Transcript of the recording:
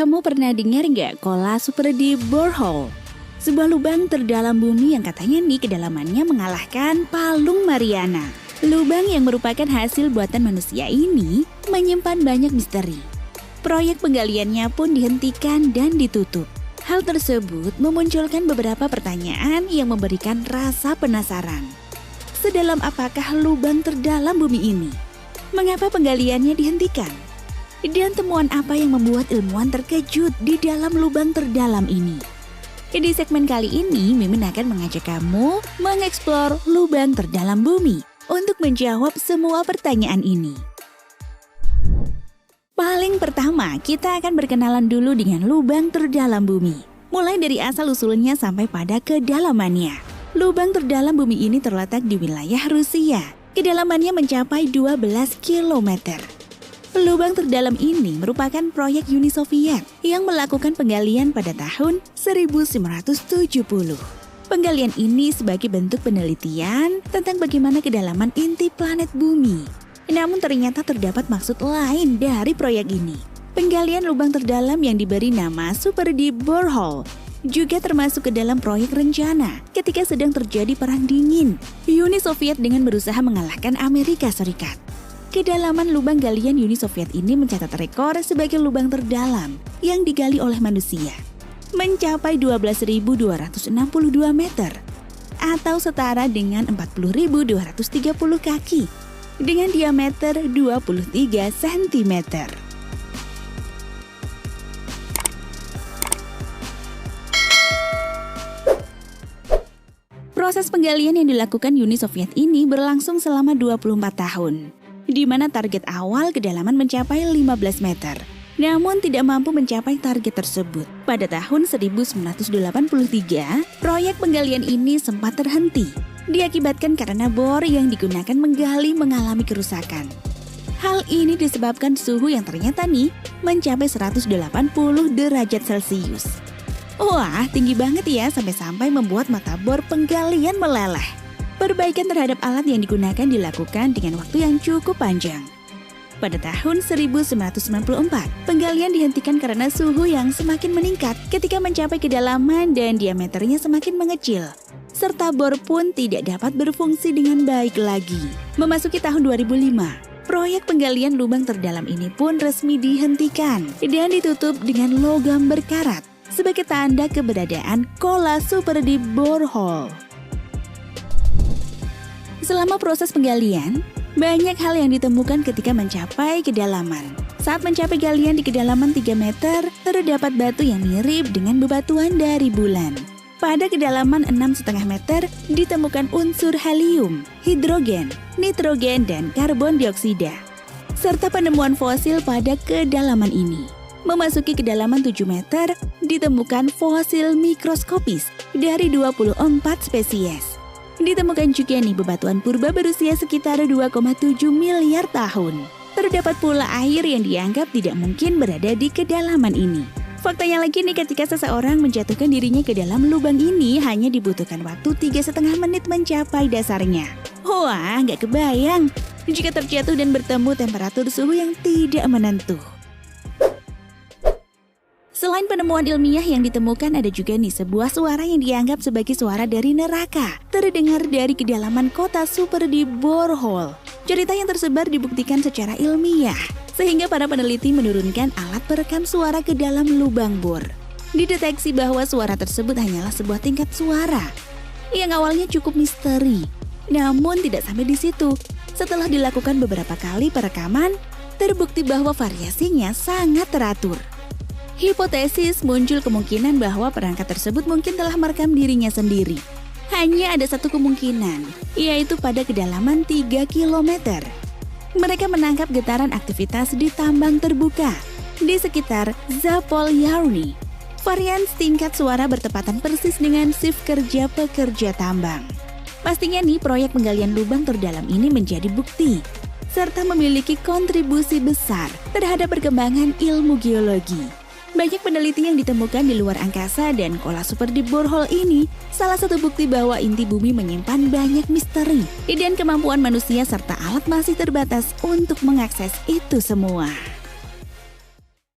Kamu pernah dengar nggak Kola Super Deep Borehole? Sebuah lubang terdalam bumi yang katanya nih kedalamannya mengalahkan Palung Mariana. Lubang yang merupakan hasil buatan manusia ini menyimpan banyak misteri. Proyek penggaliannya pun dihentikan dan ditutup. Hal tersebut memunculkan beberapa pertanyaan yang memberikan rasa penasaran. Sedalam apakah lubang terdalam bumi ini? Mengapa penggaliannya dihentikan? Dan temuan apa yang membuat ilmuwan terkejut di dalam lubang terdalam ini? Di segmen kali ini, Mimin akan mengajak kamu mengeksplor lubang terdalam bumi untuk menjawab semua pertanyaan ini. Paling pertama, kita akan berkenalan dulu dengan lubang terdalam bumi. Mulai dari asal-usulnya sampai pada kedalamannya. Lubang terdalam bumi ini terletak di wilayah Rusia. Kedalamannya mencapai 12 km. Lubang terdalam ini merupakan proyek Uni Soviet yang melakukan penggalian pada tahun 1970. Penggalian ini sebagai bentuk penelitian tentang bagaimana kedalaman inti planet bumi. Namun ternyata terdapat maksud lain dari proyek ini. Penggalian lubang terdalam yang diberi nama Super Deep Borehole juga termasuk ke dalam proyek rencana ketika sedang terjadi Perang Dingin. Uni Soviet dengan berusaha mengalahkan Amerika Serikat. Kedalaman lubang galian Uni Soviet ini mencatat rekor sebagai lubang terdalam yang digali oleh manusia. Mencapai 12.262 meter atau setara dengan 40.230 kaki dengan diameter 23 cm. Proses penggalian yang dilakukan Uni Soviet ini berlangsung selama 24 tahun. Di mana target awal kedalaman mencapai 15 meter. Namun tidak mampu mencapai target tersebut. Pada tahun 1983, proyek penggalian ini sempat terhenti. Diakibatkan karena bor yang digunakan menggali mengalami kerusakan. Hal ini disebabkan suhu yang ternyata nih mencapai 180 derajat Celcius. Wah, tinggi banget ya sampai-sampai membuat mata bor penggalian meleleh. Perbaikan terhadap alat yang digunakan dilakukan dengan waktu yang cukup panjang. Pada tahun 1994, penggalian dihentikan karena suhu yang semakin meningkat ketika mencapai kedalaman dan diameternya semakin mengecil. Serta bor pun tidak dapat berfungsi dengan baik lagi. Memasuki tahun 2005, proyek penggalian lubang terdalam ini pun resmi dihentikan dan ditutup dengan logam berkarat sebagai tanda keberadaan Kola Super Deep Borehole. Selama proses penggalian, banyak hal yang ditemukan ketika mencapai kedalaman. Saat mencapai galian di kedalaman 3 meter, terdapat batu yang mirip dengan bebatuan dari bulan. Pada kedalaman 6,5 meter, ditemukan unsur helium, hidrogen, nitrogen, dan karbon dioksida. Serta penemuan fosil pada kedalaman ini. Memasuki kedalaman 7 meter, ditemukan fosil mikroskopis dari 24 spesies. Ditemukan juga nih bebatuan purba berusia sekitar 2,7 miliar tahun. Terdapat pula air yang dianggap tidak mungkin berada di kedalaman ini. Faktanya lagi nih ketika seseorang menjatuhkan dirinya ke dalam lubang ini hanya dibutuhkan waktu 3,5 menit mencapai dasarnya. Wah, nggak kebayang jika terjatuh dan bertemu temperatur suhu yang tidak menentu. Selain penemuan ilmiah yang ditemukan, ada juga nih sebuah suara yang dianggap sebagai suara dari neraka, terdengar dari kedalaman kota Super Deep Borehole. Cerita yang tersebar dibuktikan secara ilmiah, sehingga para peneliti menurunkan alat perekam suara ke dalam lubang bor. Dideteksi bahwa suara tersebut hanyalah sebuah tingkat suara, yang awalnya cukup misteri. Namun tidak sampai di situ. Setelah dilakukan beberapa kali perekaman, terbukti bahwa variasinya sangat teratur. Hipotesis muncul kemungkinan bahwa perangkat tersebut mungkin telah merekam dirinya sendiri. Hanya ada satu kemungkinan, yaitu pada kedalaman 3 km. Mereka menangkap getaran aktivitas di tambang terbuka di sekitar Zapolyarny. Varian tingkat suara bertepatan persis dengan shift kerja pekerja tambang. Pastinya nih proyek penggalian lubang terdalam ini menjadi bukti, serta memiliki kontribusi besar terhadap perkembangan ilmu geologi. Banyak peneliti yang ditemukan di luar angkasa dan Kola Super Deep Borehole ini salah satu bukti bahwa inti bumi menyimpan banyak misteri dan kemampuan manusia serta alat masih terbatas untuk mengakses itu semua.